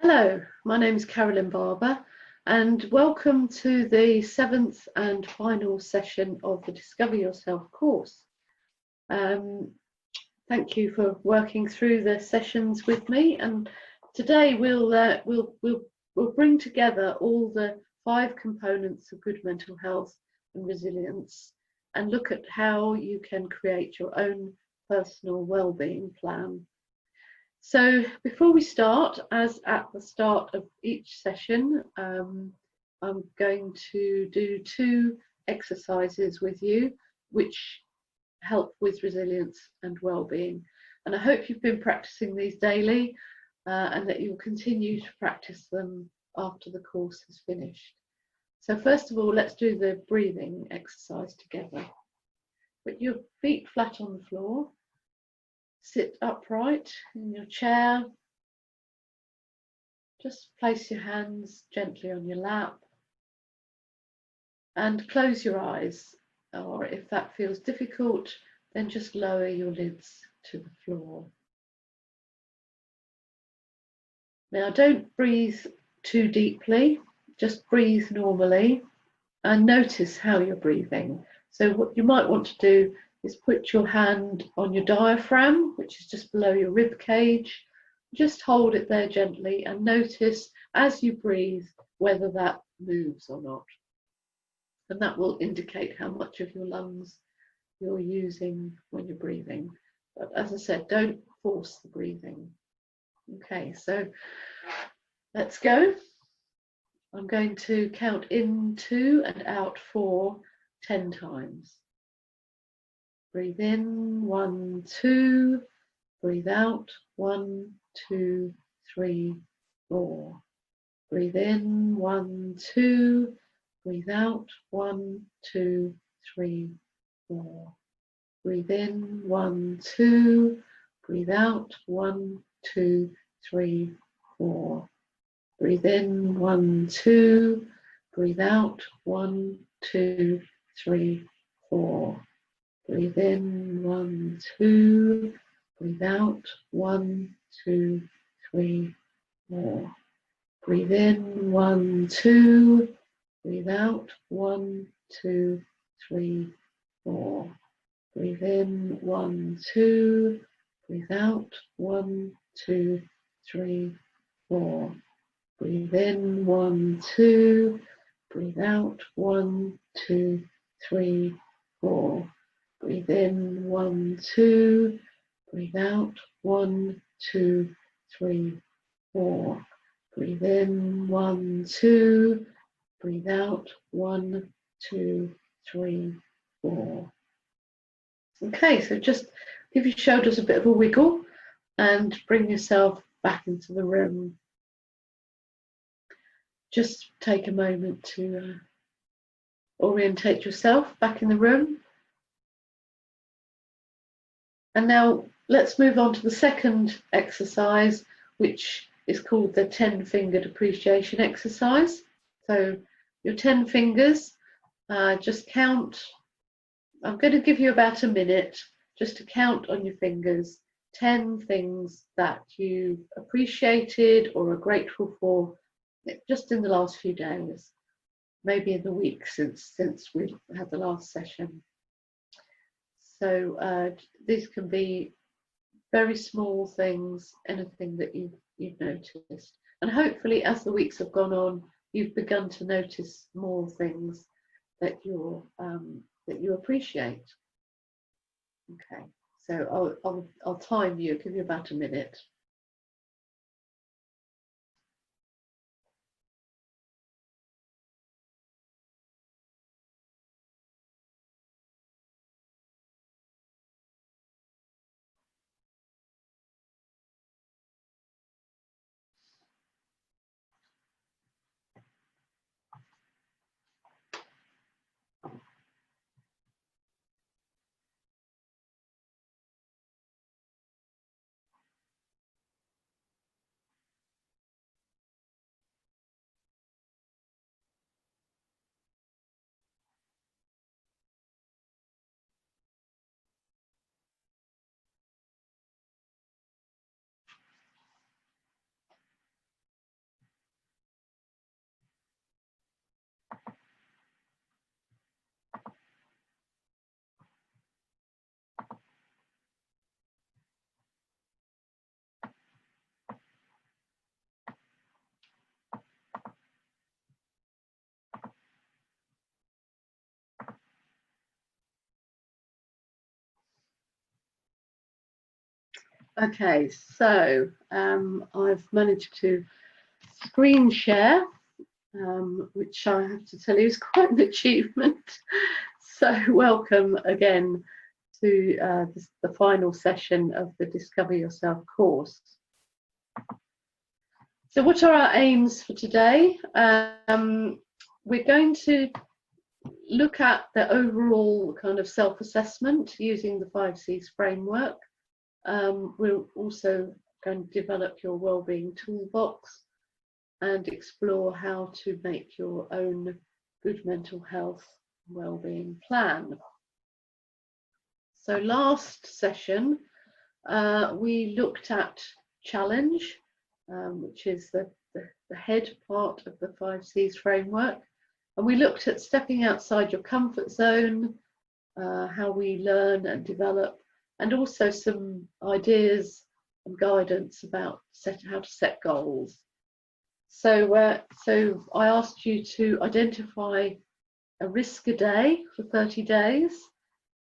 Hello, my name is Carolyn Barber, and welcome to the seventh and final session of the Discover Yourself course. Thank you for working through the sessions with me, and today we'll bring together all the 5 components of good mental health and resilience, and look at how you can create your own personal well-being plan. So before we start, as at the start of each session, I'm going to do 2 exercises with you, which help with resilience and well-being. And I hope you've been practicing these daily and that you'll continue to practice them after the course is finished. So first of all, let's do the breathing exercise together. Put your feet flat on the floor. Sit upright in your chair. Just place your hands gently on your lap and close your eyes, or if that feels difficult, then just lower your lids to the floor. Now, don't breathe too deeply, just breathe normally and notice how you're breathing. So what you might want to do is put your hand on your diaphragm, which is just below your rib cage. Just hold it there gently and notice as you breathe whether that moves or not. And that will indicate how much of your lungs you're using when you're breathing. But as I said, don't force the breathing. Okay, so let's go. I'm going to count in 2 and out 4 10 times. Breathe in 1, 2. Breathe out 1, 2, 3, 4. Breathe in 1, 2. Breathe out 1, 2, 3, 4. Breathe in 1, 2. Breathe out 1, 2, 3, 4. Breathe in 1, 2. Breathe out 1, 2, 3, 4. Breathe in 1, 2. Breathe out 1, 2, 3, 4. Breathe in 1, 2. Breathe out 1, 2, 3, 4. Breathe in 1, 2. Breathe out 1, 2, 3, 4. Breathe in 1, 2. Breathe out 1, 2, 3, 4. Breathe in 1, 2. Breathe out 1, 2, 3, 4. Breathe in 1, 2. Breathe out 1, 2, 3, 4. Okay, so just give your shoulders a bit of a wiggle and bring yourself back into the room. Just take a moment to orientate yourself back in the room. And now let's move on to the second exercise, which is called the 10-fingered appreciation exercise. So your 10 fingers, just count. I'm going to give you about a minute just to count on your fingers 10 things that you've appreciated or are grateful for just in the last few days, maybe in the week since we had the last session. So these can be very small things, anything that you've noticed. And hopefully as the weeks have gone on, you've begun to notice more things that you appreciate. Okay, so I'll time you, give you about a minute. Okay, so I've managed to screen share, which I have to tell you is quite an achievement. So welcome again to the final session of the Discover Yourself course. So what are our aims for today? We're going to look at the overall kind of self-assessment using the 5 C's framework. We're also going to develop your wellbeing toolbox and explore how to make your own good mental health wellbeing plan. So last session, we looked at challenge, which is the head part of the 5 C's framework. And we looked at stepping outside your comfort zone, how we learn and develop, and also some ideas and guidance about how to set goals. So I asked you to identify a risk a day for 30 days.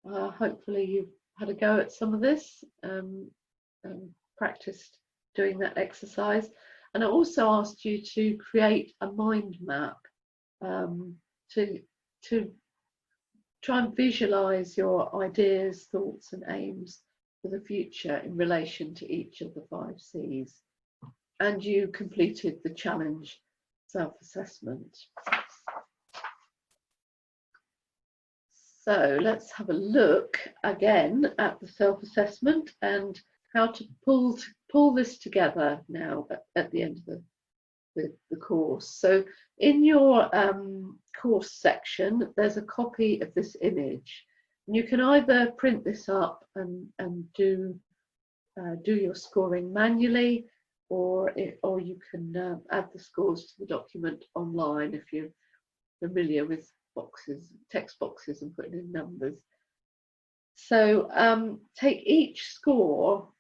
Hopefully you've had a go at some of this and practiced doing that exercise. And I also asked you to create a mind map to try and visualize your ideas, thoughts and aims for the future in relation to each of the 5 C's. And you completed the challenge self-assessment. So let's have a look again at the self-assessment and how to pull this together now at the end of the course. So in your course section, there's a copy of this image. And you can either print this up and do your scoring manually, or you can add the scores to the document online if you're familiar with text boxes and putting in numbers. So take each score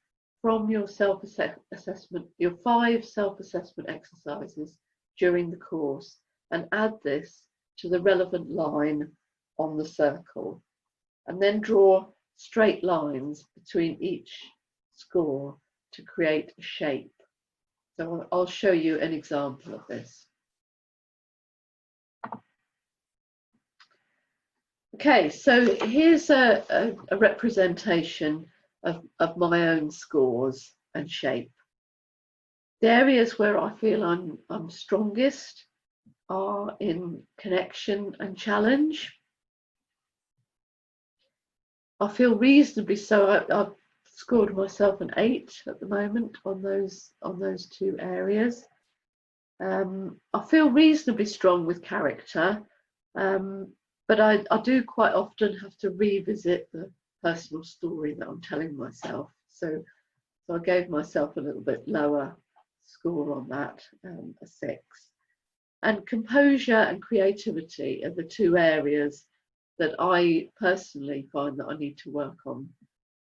from your self-assessment, your 5 self-assessment exercises during the course, and add this to the relevant line on the circle, and then draw straight lines between each score to create a shape. So I'll show you an example of this. Okay, so here's a representation of my own scores and shape. The areas where I feel I'm strongest are in connection and challenge. I feel reasonably so. I've scored myself an 8 at the moment on those 2 areas. I feel reasonably strong with character, but I do quite often have to revisit the personal story that I'm telling myself. So I gave myself a little bit lower score on that, a 6. And composure and creativity are the 2 areas that I personally find that I need to work on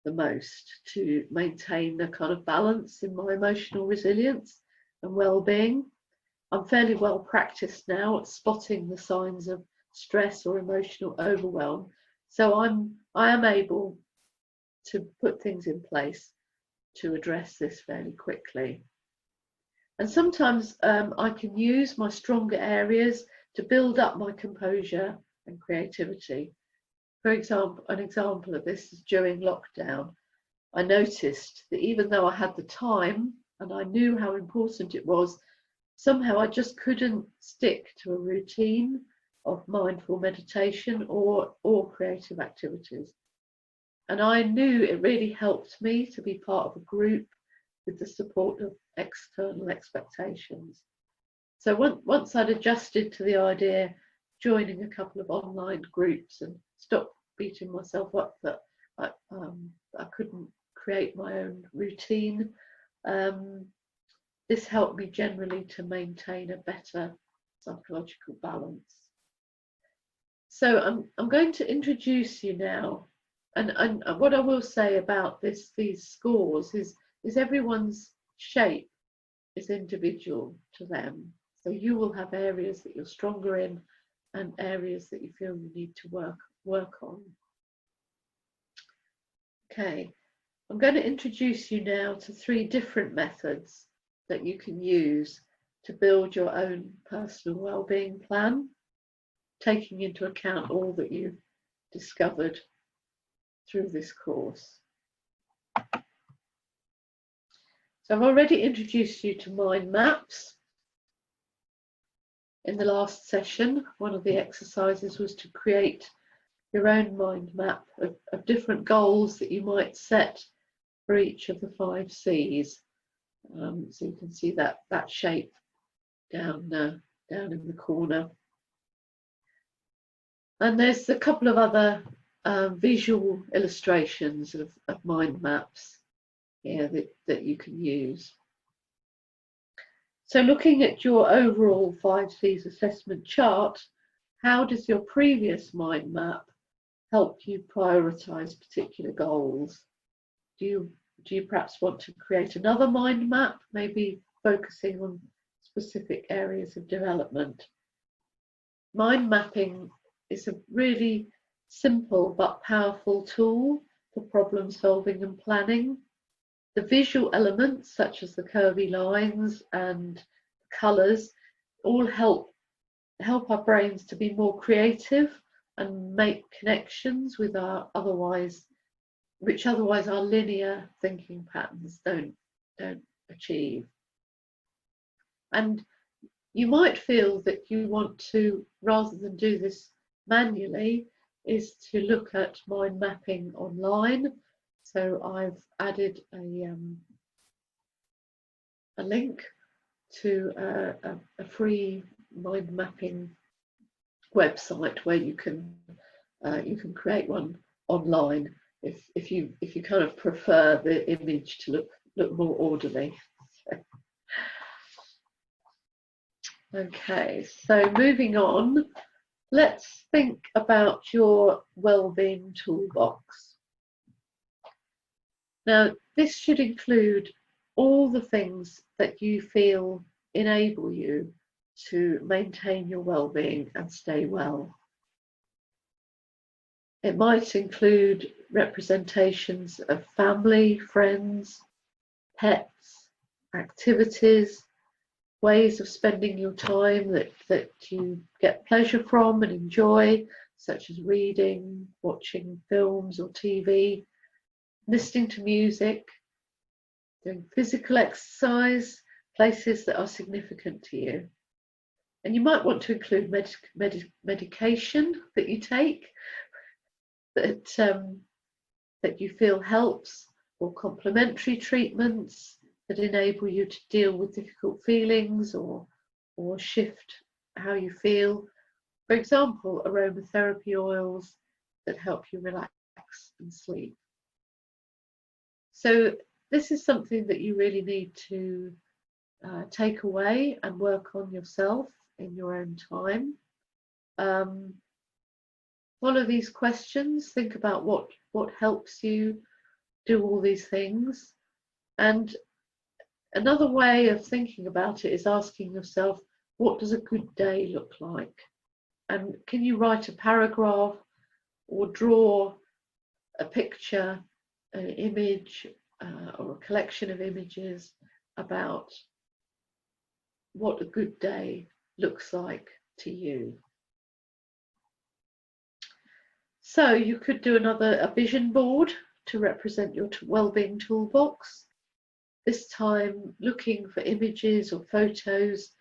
the most to maintain a kind of balance in my emotional resilience and well-being. I'm fairly well practiced now at spotting the signs of stress or emotional overwhelm, so I am able to put things in place to address this fairly quickly. And sometimes I can use my stronger areas to build up my composure and creativity. For example, an example of this is during lockdown. I noticed that even though I had the time and I knew how important it was, somehow I just couldn't stick to a routine of mindful meditation or creative activities. And I knew it really helped me to be part of a group with the support of external expectations. So once I'd adjusted to the idea, joining a couple of online groups and stopped beating myself up that I couldn't create my own routine, this helped me generally to maintain a better psychological balance. So I'm going to introduce you now, and what I will say about these scores is everyone's shape is individual to them. So you will have areas that you're stronger in and areas that you feel you need to work on. Okay, I'm going to introduce you now to 3 different methods that you can use to build your own personal wellbeing plan, taking into account all that you've discovered through this course. So I've already introduced you to mind maps. In the last session, one of the exercises was to create your own mind map of different goals that you might set for each of the 5 C's. So you can see that shape down in the corner. And there's a couple of other visual illustrations of mind maps here that you can use. So looking at your overall 5 C's assessment chart, how does your previous mind map help you prioritize particular goals? Do you perhaps want to create another mind map, maybe focusing on specific areas of development? Mind mapping is a really simple but powerful tool for problem solving and planning. The visual elements, such as the curvy lines and colours, all help our brains to be more creative and make connections with which otherwise our linear thinking patterns don't achieve. And you might feel that you want to, rather than do this manually, is to look at mind mapping online. So I've added a link to a free mind mapping website where you can create one online if you kind of prefer the image to look more orderly. Okay, so moving on, let's think about your wellbeing toolbox. Now, this should include all the things that you feel enable you to maintain your well-being and stay well. It might include representations of family, friends, pets, activities, ways of spending your time that you get pleasure from and enjoy, such as reading, watching films or TV, listening to music, doing physical exercise, places that are significant to you. And you might want to include medication that you take that you feel helps, or complementary treatments that enable you to deal with difficult feelings or shift how you feel. For example, aromatherapy oils that help you relax and sleep. So this is something that you really need to take away and work on yourself in your own time. Follow these questions, think about what helps you do all these things. And another way of thinking about it is asking yourself, what does a good day look like? And can you write a paragraph or draw a picture, an image, or a collection of images about what a good day looks like to you? So you could do a vision board to represent your wellbeing toolbox. This time looking for images or photos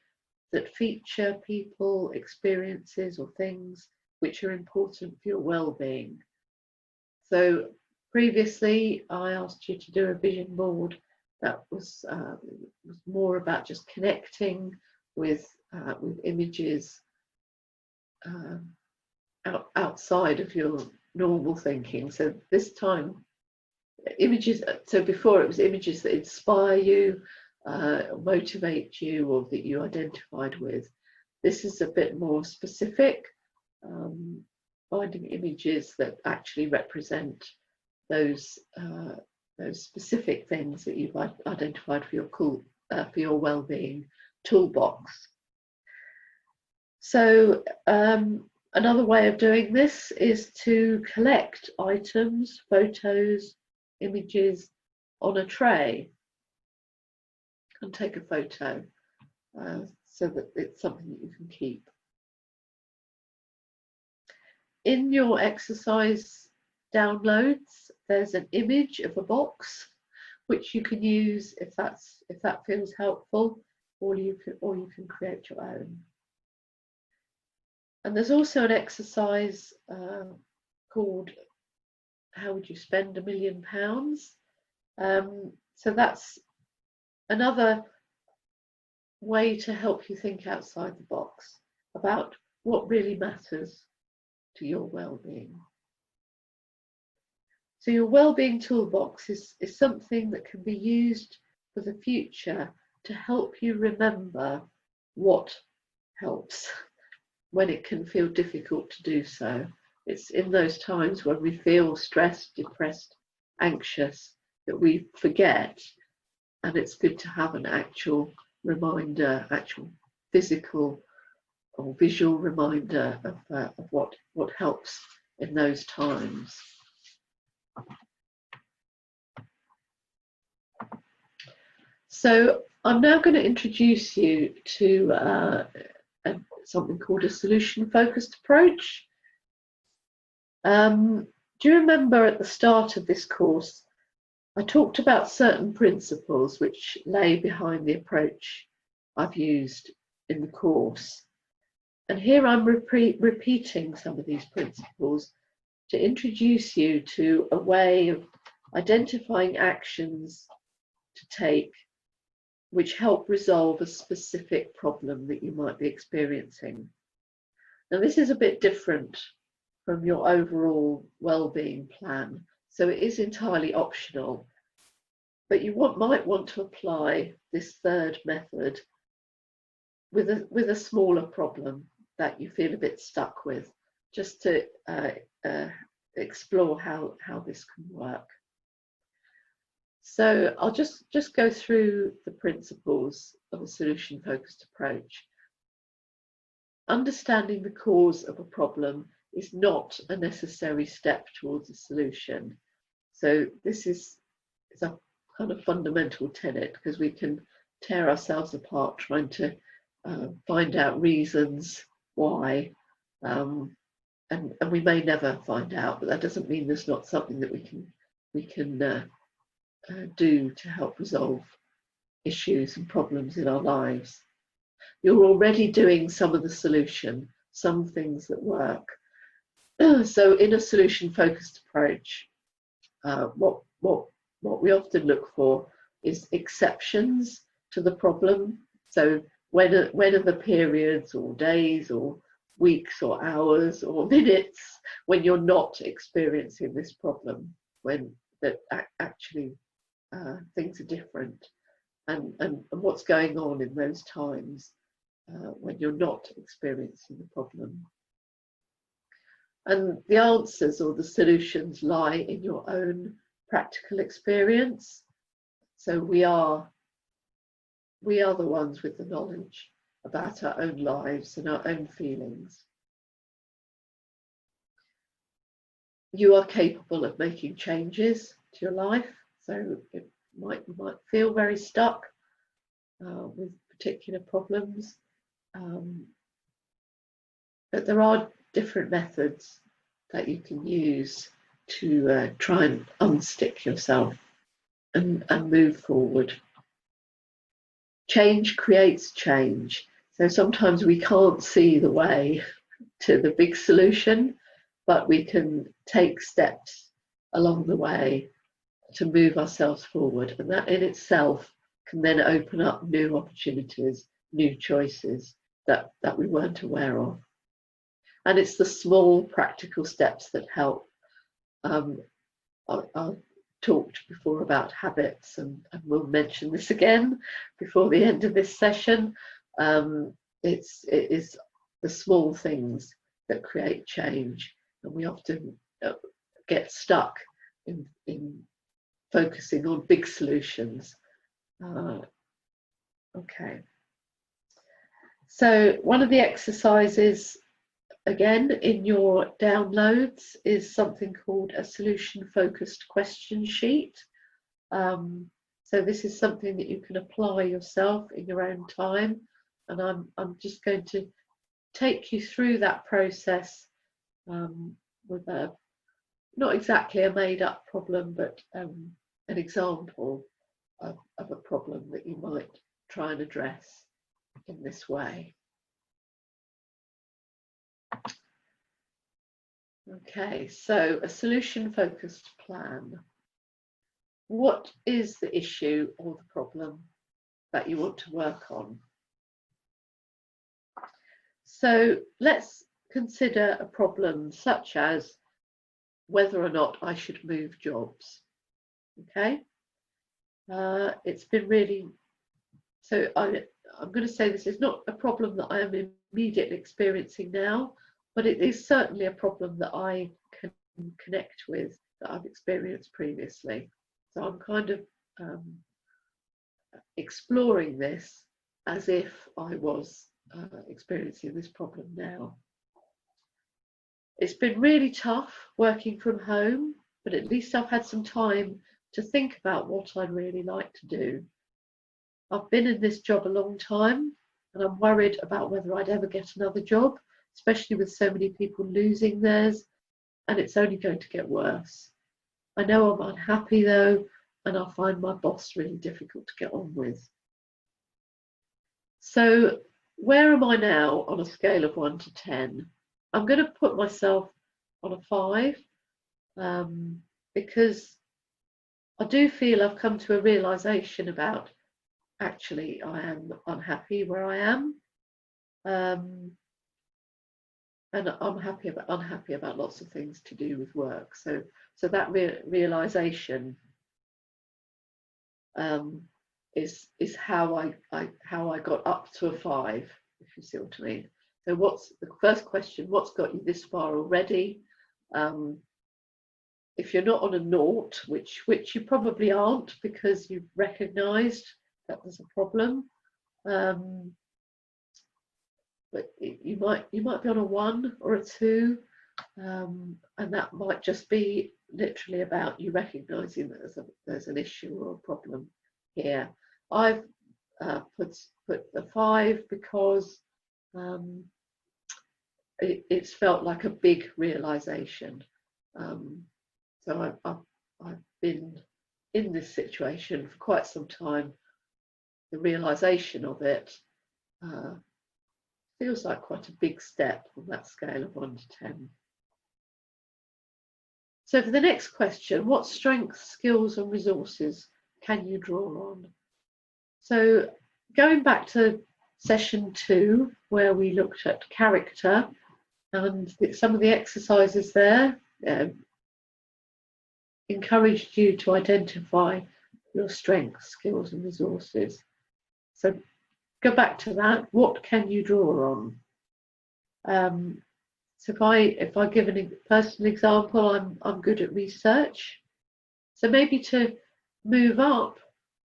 that feature people, experiences or things which are important for your well-being. So previously I asked you to do a vision board that was more about just connecting with images outside of your normal thinking. So this time images, so before it was images that inspire you, motivate you, or that you identified with. This is a bit more specific, finding images that actually represent those specific things that you've identified for your well-being toolbox. So another way of doing this is to collect items, photos, images on a tray and take a photo so that it's something that you can keep. In your exercise downloads, there's an image of a box which you can use if that feels helpful, or you can create your own. And there's also an exercise called "How would you spend £1 million?" So that's another way to help you think outside the box about what really matters to your well-being. So your well-being toolbox is something that can be used for the future to help you remember what helps when it can feel difficult to do so. It's in those times when we feel stressed, depressed, anxious, that we forget, and it's good to have an actual reminder, actual physical or visual reminder of what helps in those times. So I'm now going to introduce you to something called a solution-focused approach. Do you remember at the start of this course, I talked about certain principles which lay behind the approach I've used in the course. And here I'm repeating some of these principles to introduce you to a way of identifying actions to take which help resolve a specific problem that you might be experiencing. Now, this is a bit different from your overall well-being plan, so it is entirely optional, but you might want to apply this third method with a smaller problem that you feel a bit stuck with, just to explore how this can work. So I'll just go through the principles of a solution-focused approach. Understanding the cause of a problem is not a necessary step towards a solution. So this is a kind of fundamental tenet, because we can tear ourselves apart trying to find out reasons why, and we may never find out, but that doesn't mean there's not something that we can do to help resolve issues and problems in our lives. You're already doing some of the solution, some things that work. So in a solution-focused approach, what we often look for is exceptions to the problem. So when are the periods or days or weeks or hours or minutes when you're not experiencing this problem, when that actually things are different, and what's going on in those times when you're not experiencing the problem. And the answers or the solutions lie in your own practical experience. So we are the ones with the knowledge about our own lives and our own feelings. You are capable of making changes to your life. So you might feel very stuck with particular problems, but there are different methods that you can use to try and unstick yourself and move forward. Change creates change. So sometimes we can't see the way to the big solution, but we can take steps along the way to move ourselves forward, and that in itself can then open up new opportunities, new choices that we weren't aware of. And it's the small practical steps that help. I talked before about habits, and we'll mention this again before the end of this session. It is the small things that create change, and we often get stuck in focusing on big solutions. Okay. So one of the exercises, again, in your downloads is something called a solution-focused question sheet. So this is something that you can apply yourself in your own time, and I'm just going to take you through that process with not exactly a made-up problem, but an example of a problem that you might try and address in this way. Okay, so a solution-focused plan. What is the issue or the problem that you want to work on? So let's consider a problem such as whether or not I should move jobs. Okay, it's been really, so I'm going to say this is not a problem that I am immediately experiencing now, but it is certainly a problem that I can connect with, that I've experienced previously. So I'm kind of exploring this as if I was experiencing this problem now. It's been really tough working from home, but at least I've had some time to think about what I'd really like to do. I've been in this job a long time, and I'm worried about whether I'd ever get another job, especially with so many people losing theirs, and it's only going to get worse. I know I'm unhappy though, and I find my boss really difficult to get on with. So where am I now on a scale of 1 to 10? I'm going to put myself on a 5 because I do feel I've come to a realization about actually I am unhappy where I am, and I'm unhappy about lots of things to do with work. So that realization is how I got up to a 5, if you see what I mean. So what's the first question? What's got you this far already? If you're not on a 0, which you probably aren't because you've recognised that there's a problem, but you might be on a 1 or a 2, and that might just be literally about you recognising that there's an issue or a problem here. I've put the 5 because it's felt like a big realisation. So I've been in this situation for quite some time. The realisation of it feels like quite a big step on that scale of 1 to 10. So for the next question, what strengths, skills and resources can you draw on? So going back to session 2, where we looked at character, and some of the exercises there encouraged you to identify your strengths, skills and resources. So go back to that. What can you draw on? So if I give a personal example, I'm good at research. So maybe to move up.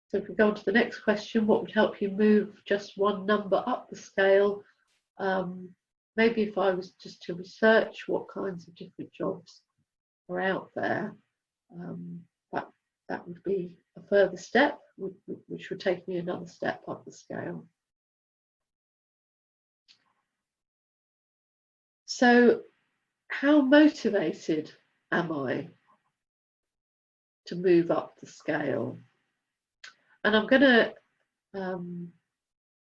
So if we go on to the next question, what would help you move just one number up the scale? Maybe if I was just to research what kinds of different jobs are out there, that would be a further step, which would take me another step up the scale. So how motivated am I to move up the scale? And I'm going to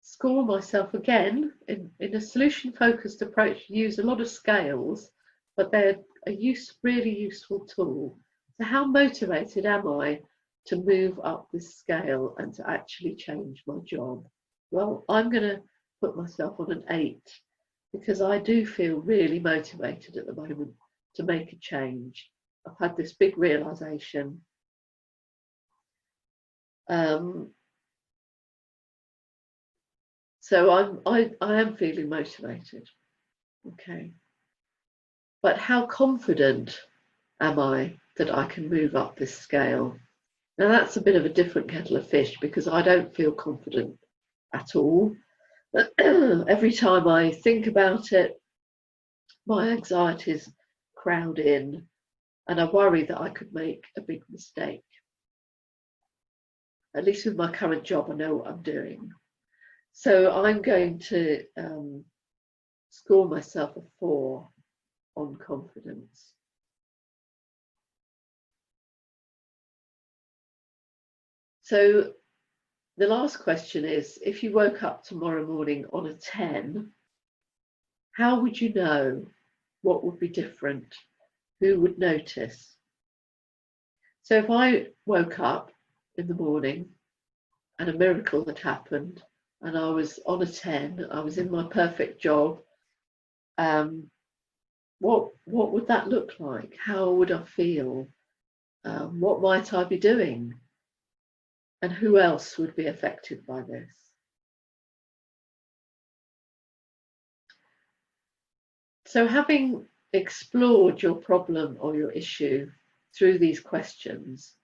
score myself again in a solution-focused approach. Use a lot of scales, but they're a really useful tool. So how motivated am I to move up this scale and to actually change my job? Well, I'm going to put myself on an 8 because I do feel really motivated at the moment to make a change. I've had this big realization. So I am feeling motivated. Okay. But how confident am I that I can move up this scale? Now that's a bit of a different kettle of fish because I don't feel confident at all. Every time I think about it, my anxieties crowd in and I worry that I could make a big mistake. At least with my current job, I know what I'm doing. So I'm going to score myself a 4 on confidence. So the last question is, if you woke up tomorrow morning on a 10, how would you know? What would be different? Who would notice? So if I woke up in the morning and a miracle had happened and I was on a 10, I was in my perfect job, what would that look like? How would I feel? What might I be doing? And who else would be affected by this? So having explored your problem or your issue through these questions,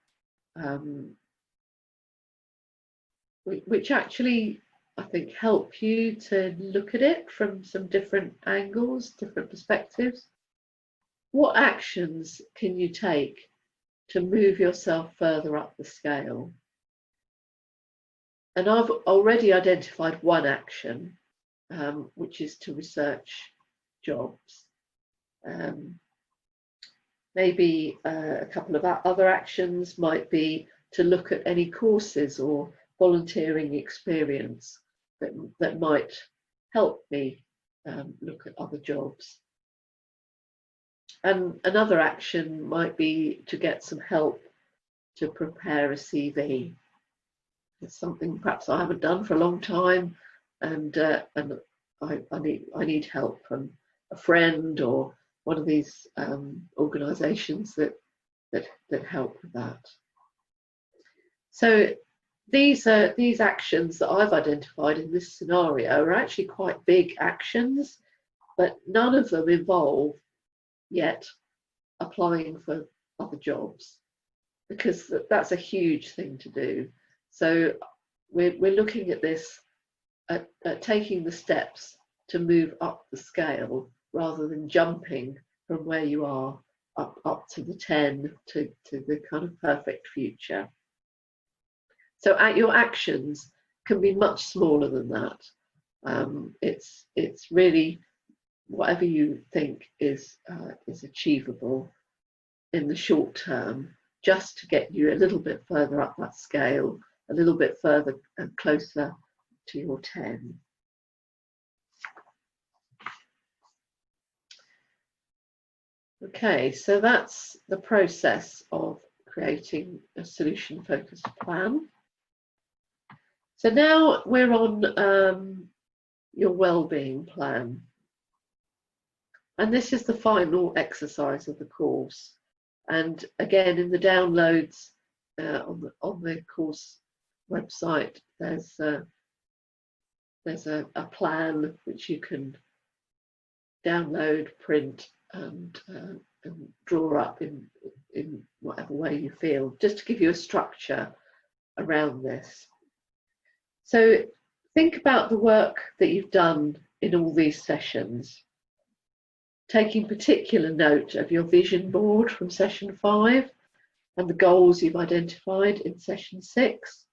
which actually I think help you to look at it from some different angles, different perspectives, what actions can you take to move yourself further up the scale? And I've already identified one action, which is to research jobs. Maybe a couple of other actions might be to look at any courses or volunteering experience that might help me look at other jobs. And another action might be to get some help to prepare a CV. It's something perhaps I haven't done for a long time, and I need help from a friend or one of these organisations that help with that. So these actions that I've identified in this scenario are actually quite big actions, but none of them involve yet applying for other jobs, because that's a huge thing to do. So we're looking at this at taking the steps to move up the scale rather than jumping from where you are up to the 10 to the kind of perfect future. So your actions can be much smaller than that. It's really whatever you think is achievable in the short term, just to get you a little bit further up that scale, a little bit further and closer to your 10. Okay, so that's the process of creating a solution-focused plan. So now we're on your wellbeing plan. And this is the final exercise of the course. And again, in the downloads on the course website, there's a plan which you can download, print, and draw up in whatever way you feel, just to give you a structure around this. So think about the work that you've done in all these sessions, taking particular note of your vision board from session 5 and the goals you've identified in session 6.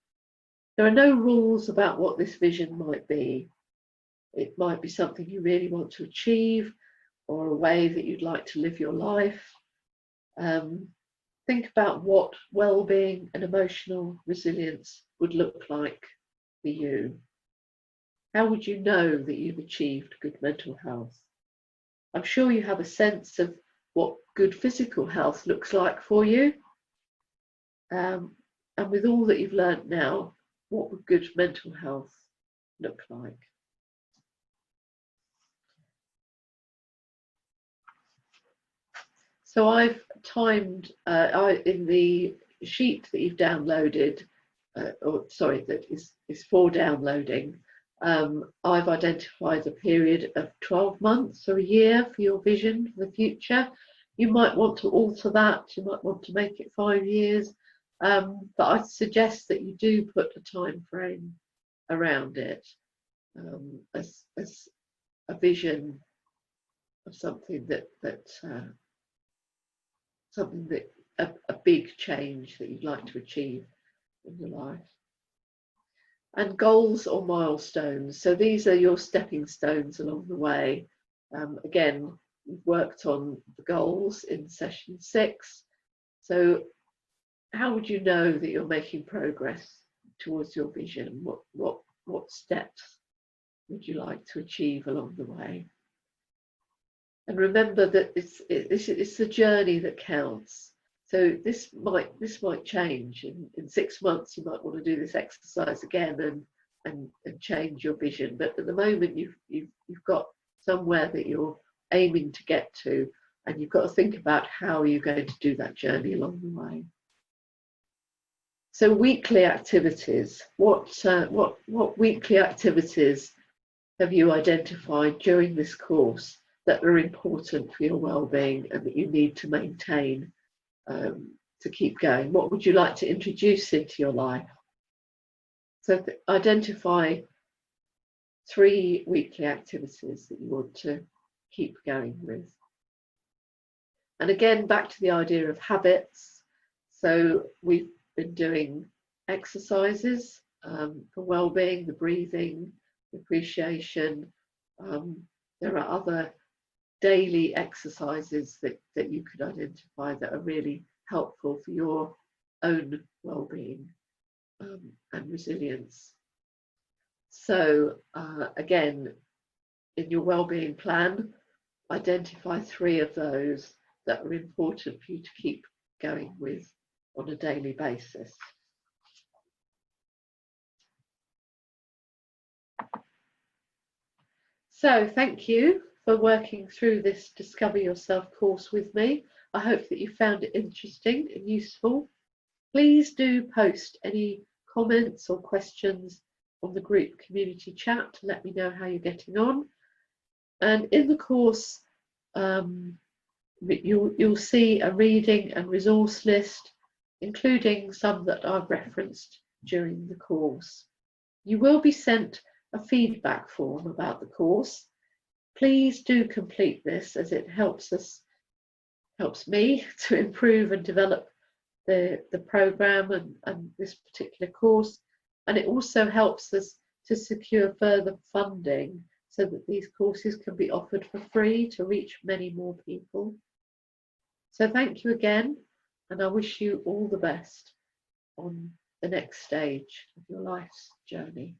There are no rules about what this vision might be. It might be something you really want to achieve, or a way that you'd like to live your life. Think about what well-being and emotional resilience would look like for you. How would you know that you've achieved good mental health? I'm sure you have a sense of what good physical health looks like for you. And with all that you've learned now, what would good mental health look like? So I've timed, in the sheet that you've downloaded, that is for downloading, I've identified a period of 12 months or a year for your vision for the future. You might want to alter that, you might want to make it 5 years, but I suggest that you do put a time frame around it, as a vision of something a big change that you'd like to achieve in your life. and goals or milestones. So these are your stepping stones along the way. Again, we've worked on the goals in session 6. So how would you know that you're making progress towards your vision? What steps would you like to achieve along the way? And remember that it's the journey that counts. So this might change. In 6 months, you might want to do this exercise again and change your vision. But at the moment, you've got somewhere that you're aiming to get to, and you've got to think about how you're going to do that journey along the way. So weekly activities. What weekly activities have you identified during this course that are important for your well-being and that you need to maintain to keep going? What would you like to introduce into your life? So identify 3 weekly activities that you want to keep going with. And again, back to the idea of habits. So we've been doing exercises for well-being, the breathing, the appreciation. There are other daily exercises that you could identify that are really helpful for your own well-being and resilience. So again, in your well-being plan, identify 3 of those that are important for you to keep going with on a daily basis. So thank you for working through this Discover Yourself course with me. I hope that you found it interesting and useful. Please do post any comments or questions on the group community chat to let me know how you're getting on. And in the course, you'll see a reading and resource list, including some that I've referenced during the course. You will be sent a feedback form about the course. Please do complete this, as it helps me to improve and develop the programme and this particular course, and it also helps us to secure further funding so that these courses can be offered for free to reach many more people. So thank you again, and I wish you all the best on the next stage of your life's journey.